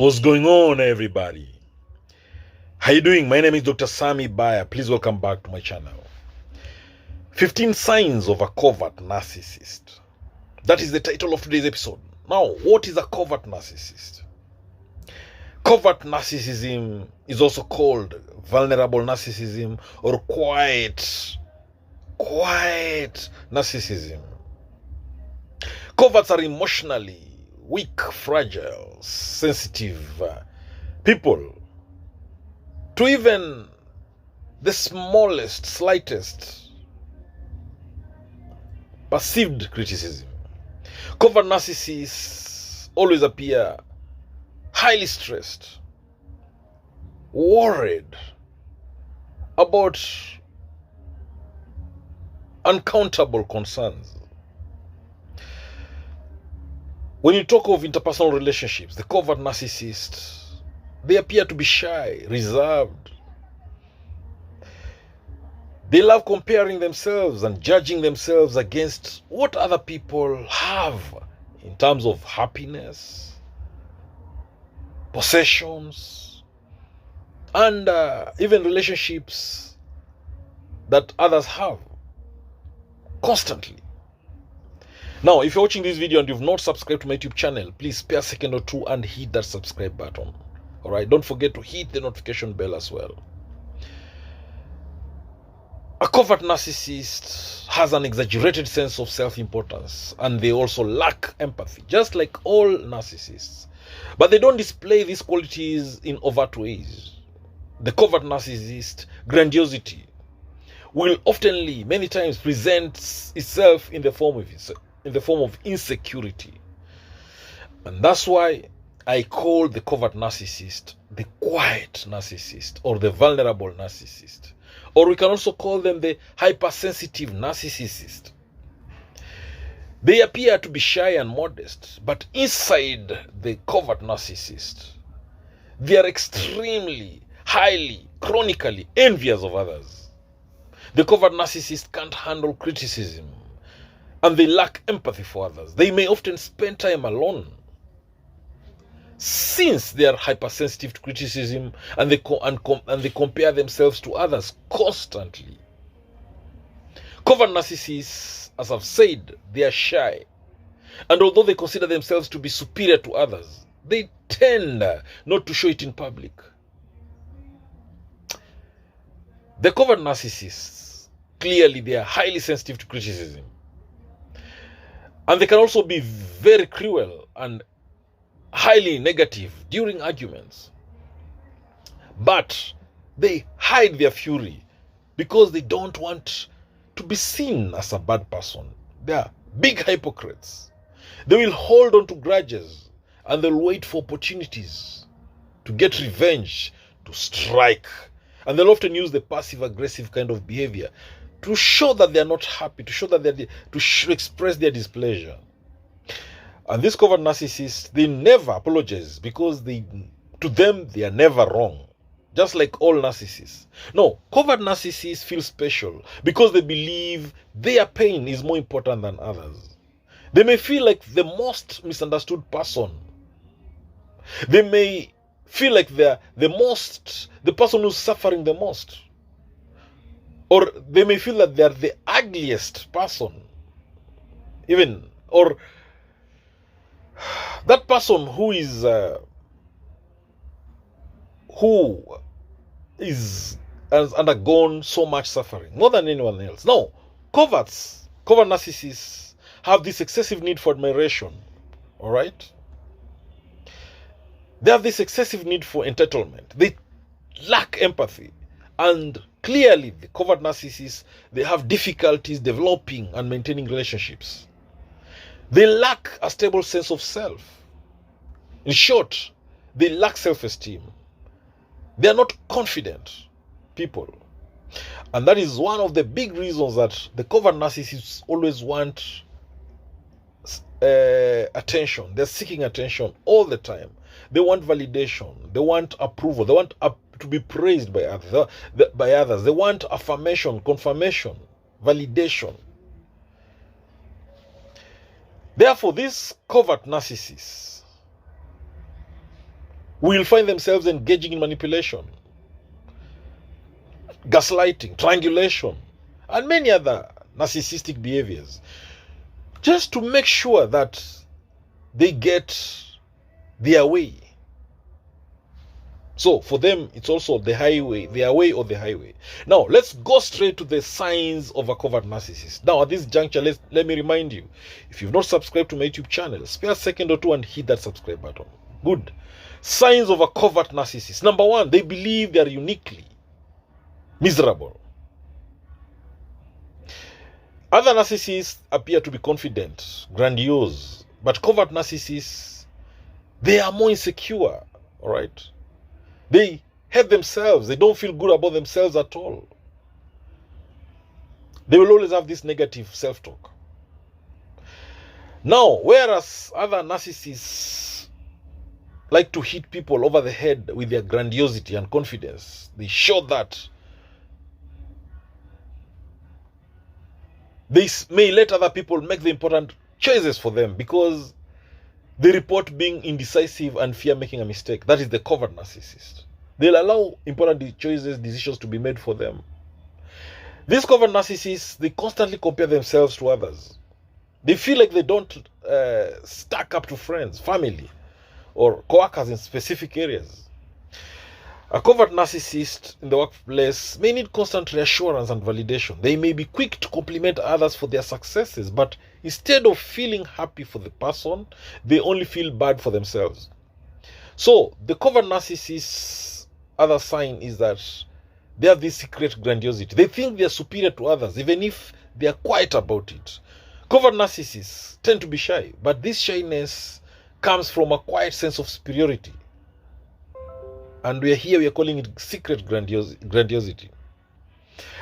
What's going on, everybody? How you doing? My name is Dr. Sami Baya. Please welcome back to my channel. 15 Signs of a Covert Narcissist. That is the title of today's episode. Now, what is a covert narcissist? Covert narcissism is also called vulnerable narcissism or quiet narcissism. Coverts are emotionally weak, fragile, sensitive people to even the smallest, slightest perceived criticism. Covert narcissists always appear highly stressed, worried about uncountable concerns. When you talk of interpersonal relationships, the covert narcissists, they appear to be shy, reserved. They love comparing themselves and judging themselves against what other people have in terms of happiness, possessions, and even relationships that others have constantly. Now, if you're watching this video and you've not subscribed to my YouTube channel, please spare a second or two and hit that subscribe button. Alright, don't forget to hit the notification bell as well. A covert narcissist has an exaggerated sense of self-importance, and they also lack empathy, just like all narcissists. But they don't display these qualities in overt ways. The covert narcissist, Grandiosity, will oftenly, many times, present itself in the form of insecurity. And that's why I call the covert narcissist the quiet narcissist or the vulnerable narcissist. Or we can also call them the hypersensitive narcissist. They appear to be shy and modest, but inside the covert narcissist, they are extremely, highly, chronically envious of others. The covert narcissist can't handle criticism, and they lack empathy for others. They may often spend time alone, since they are hypersensitive to criticism and they compare themselves to others constantly. Covert narcissists, as I've said, they are shy, and although they consider themselves to be superior to others, they tend not to show it in public. The covert narcissists, clearly they are highly sensitive to criticism, and they can also be very cruel and highly negative during arguments. But they hide their fury because they don't want to be seen as a bad person. They are big hypocrites. They will hold on to grudges and they'll wait for opportunities to get revenge, to strike. And they'll often use the passive-aggressive kind of behavior to show that they're not happy, to express their displeasure. And these covert narcissists, they never apologize because to them, they are never wrong. Just like all narcissists. No, covert narcissists feel special because they believe their pain is more important than others. They may feel like the most misunderstood person. They may feel like they're the person who's suffering the most. Or they may feel that they're the ugliest person. Or that person who has undergone so much suffering, more than anyone else. No, covert narcissists have this excessive need for admiration. All right? They have this excessive need for entitlement. They lack empathy. And clearly, the covert narcissists, they have difficulties developing and maintaining relationships. They lack a stable sense of self. In short, they lack self-esteem. They are not confident people. And that is one of the big reasons that the covert narcissists always want attention. They're seeking attention all the time. They want validation. They want approval. They want to be praised by others. They want affirmation, confirmation, validation. Therefore, these covert narcissists, will find themselves engaging in manipulation, gaslighting, triangulation, and many other narcissistic behaviors, just to make sure that they get their way. So for them, it's also the highway, their way or the highway. Now, let's go straight to the signs of a covert narcissist. Now, at this juncture, let me remind you, if you've not subscribed to my YouTube channel, spare a second or two and hit that subscribe button. Good. Signs of a covert narcissist. Number one, they believe they are uniquely miserable. Other narcissists appear to be confident, grandiose, but covert narcissists, they are more insecure, all right? They hate themselves. They don't feel good about themselves at all. They will always have this negative self-talk. Now, whereas other narcissists like to hit people over the head with their grandiosity and confidence, they show that they may let other people make the important choices for them because they report being indecisive and fear making a mistake. That is the covert narcissist. They'll allow important decisions to be made for them. These covert narcissists, they constantly compare themselves to others. They feel like they don't stack up to friends, family, or co-workers in specific areas. A covert narcissist in the workplace may need constant reassurance and validation. They may be quick to compliment others for their successes, but instead of feeling happy for the person, they only feel bad for themselves. So, the covert narcissist's other sign is that they have this secret grandiosity. They think they are superior to others, even if they are quiet about it. Covert narcissists tend to be shy, but this shyness comes from a quiet sense of superiority. And we are calling it secret grandiosity.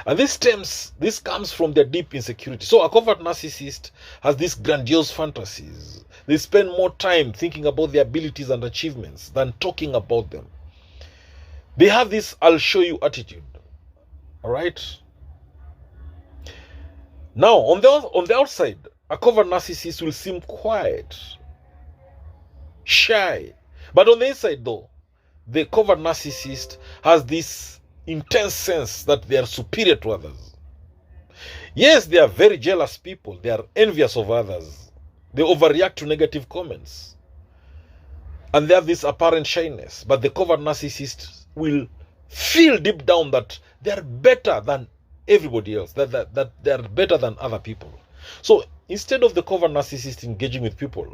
And this comes from their deep insecurity. So a covert narcissist has these grandiose fantasies. They spend more time thinking about their abilities and achievements than talking about them. They have this "I'll show you" attitude. All right? Now, on the outside, a covert narcissist will seem quiet, shy. But on the inside, though, the covert narcissist has this intense sense that they are superior to others. Yes, they are very jealous people. They are envious of others. They overreact to negative comments. And they have this apparent shyness. But the covert narcissist will feel deep down that they are better than everybody else, that they are better than other people. So instead of the covert narcissist engaging with people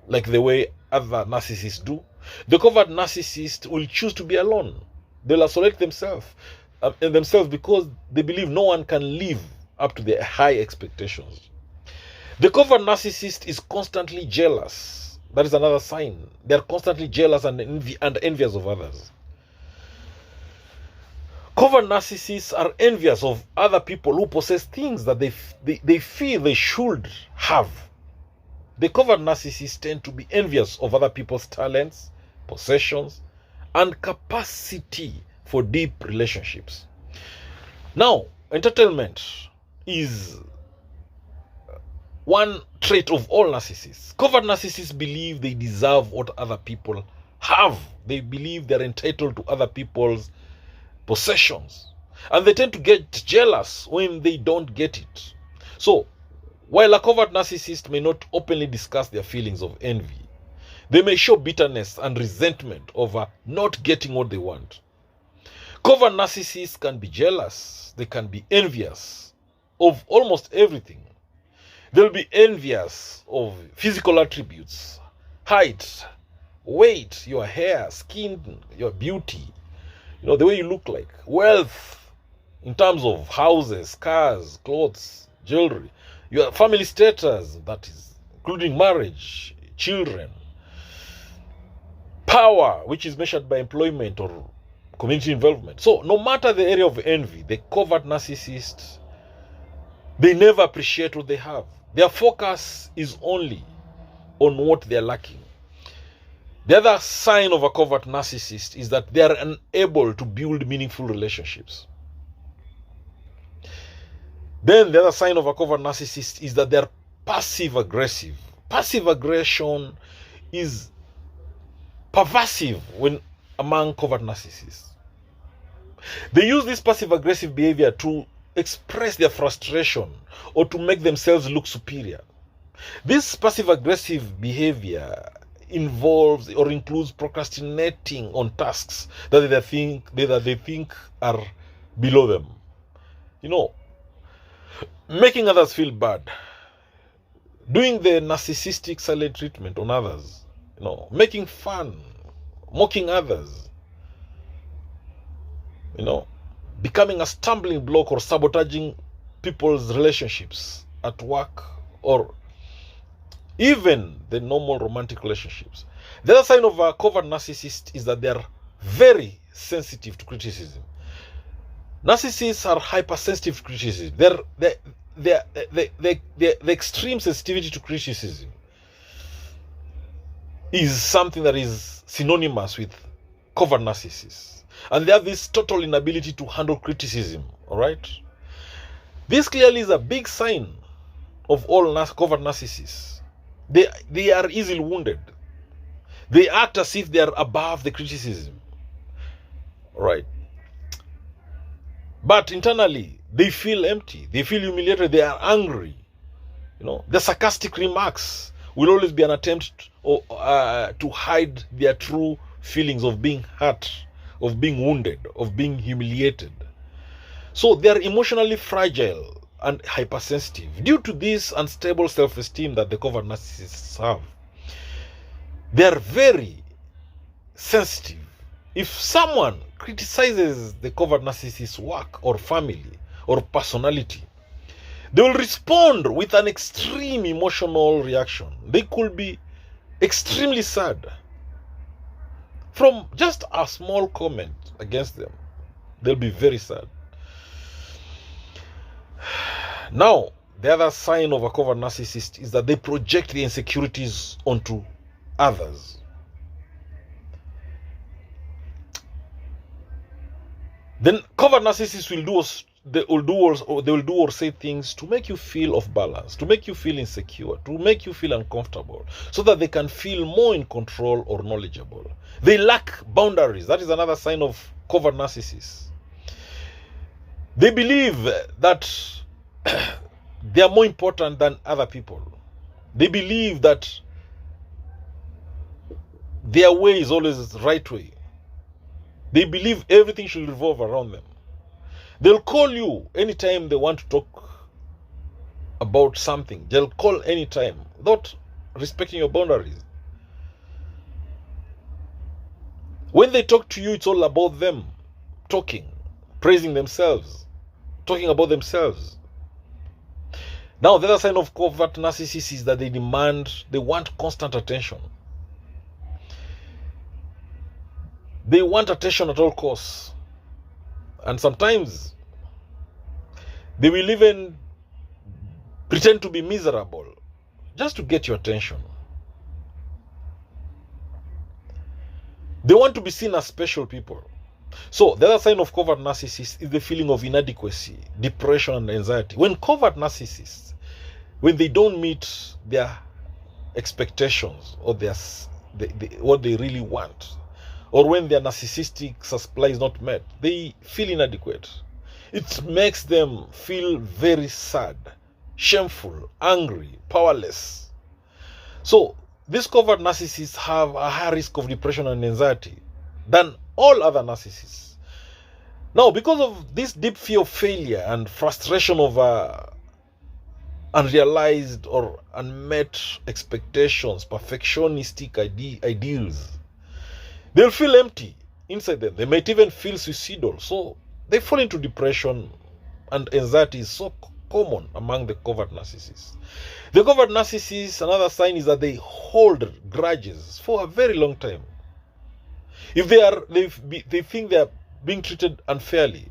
like the way other narcissists do, the covert narcissist will choose to be alone. They'll isolate themselves because they believe no one can live up to their high expectations. The covert narcissist is constantly jealous. That is another sign. They're constantly jealous and envious of others. Covert narcissists are envious of other people who possess things that they feel they should have. The covert narcissists tend to be envious of other people's talents, possessions, and capacity for deep relationships. Now, entitlement is one trait of all narcissists. Covert narcissists believe they deserve what other people have. They believe they're entitled to other people's possessions. And they tend to get jealous when they don't get it. So, while a covert narcissist may not openly discuss their feelings of envy, they may show bitterness and resentment over not getting what they want. Covert narcissists can be jealous. They can be envious of almost everything. They'll be envious of physical attributes, height, weight, your hair, skin, your beauty, the way you look like, wealth in terms of houses, cars, clothes, jewelry, your family status, that is, including marriage, children, power, which is measured by employment or community involvement. So no matter the area of envy, the covert narcissists, they never appreciate what they have. Their focus is only on what they are lacking. The other sign of a covert narcissist is that they are unable to build meaningful relationships. Then the other sign of a covert narcissist is that they are passive aggressive. Passive aggression is pervasive when among covert narcissists. They use this passive-aggressive behavior to express their frustration or to make themselves look superior. This passive-aggressive behavior involves or includes procrastinating on tasks that they think are below them. Making others feel bad, doing the narcissistic silent treatment on others, making fun, mocking others, becoming a stumbling block or sabotaging people's relationships at work or even the normal romantic relationships. The other sign of a covert narcissist is that they are very sensitive to criticism. Narcissists are hypersensitive to criticism. The extreme sensitivity to criticism is something that is synonymous with covert narcissists. And they have this total inability to handle criticism, all right? This clearly is a big sign of all covert narcissists. They are easily wounded. They act as if they are above the criticism, all right? But internally, they feel empty. They feel humiliated. They are angry. The sarcastic remarks will always be an attempt to hide their true feelings of being hurt, of being wounded, of being humiliated. So they are emotionally fragile and hypersensitive. Due to this unstable self-esteem that the covert narcissists have, they are very sensitive. If someone criticizes the covert narcissist's work or family or personality, they will respond with an extreme emotional reaction. They could be extremely sad. From just a small comment against them, they'll be very sad. Now, the other sign of a covert narcissist is that they project their insecurities onto others. Then covert narcissists will do or say things to make you feel off balance, to make you feel insecure, to make you feel uncomfortable, so that they can feel more in control or knowledgeable. They lack boundaries. That is another sign of covert narcissists. They believe that they are more important than other people. They believe that their way is always the right way. They believe everything should revolve around them. They'll call you anytime they want to talk about something. They'll call anytime without respecting your boundaries. When they talk to you, it's all about them talking, praising themselves, talking about themselves. Now, the other sign of covert narcissists is that they want constant attention. They want attention at all costs. And sometimes they will even pretend to be miserable just to get your attention. They want to be seen as special people. So the other sign of covert narcissists is the feeling of inadequacy, depression, and anxiety. When covert narcissists, when they don't meet their expectations or what they really want, or when their narcissistic supply is not met, they feel inadequate. It makes them feel very sad, shameful, angry, powerless. So these covert narcissists have a higher risk of depression and anxiety than all other narcissists. Now, because of this deep fear of failure and frustration of unrealized or unmet expectations, perfectionistic ideals, they'll feel empty inside them. They might even feel suicidal. So they fall into depression, and anxiety is so common among the covert narcissists. The covert narcissists, another sign is that they hold grudges for a very long time. If they think they are being treated unfairly,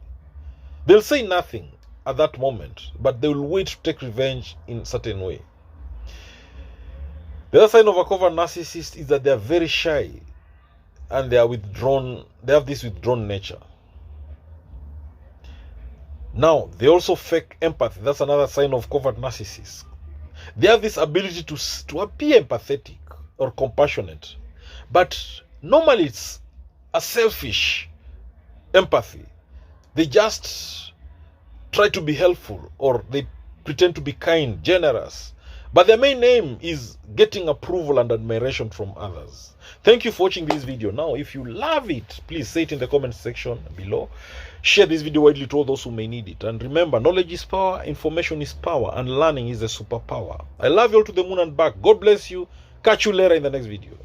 they'll say nothing at that moment, but they will wait to take revenge in a certain way. The other sign of a covert narcissist is that they are very shy and they are withdrawn. They have this withdrawn nature. Now, they also fake empathy. That's another sign of covert narcissists. They have this ability to appear empathetic or compassionate, but Normally, it's a selfish empathy. They just try to be helpful, or they pretend to be kind, generous. But their main aim is getting approval and admiration from others. Thank you for watching this video. Now, if you love it, please say it in the comment section below. Share this video widely to all those who may need it. And remember, knowledge is power, information is power, and learning is a superpower. I love you all to the moon and back. God bless you. Catch you later in the next video.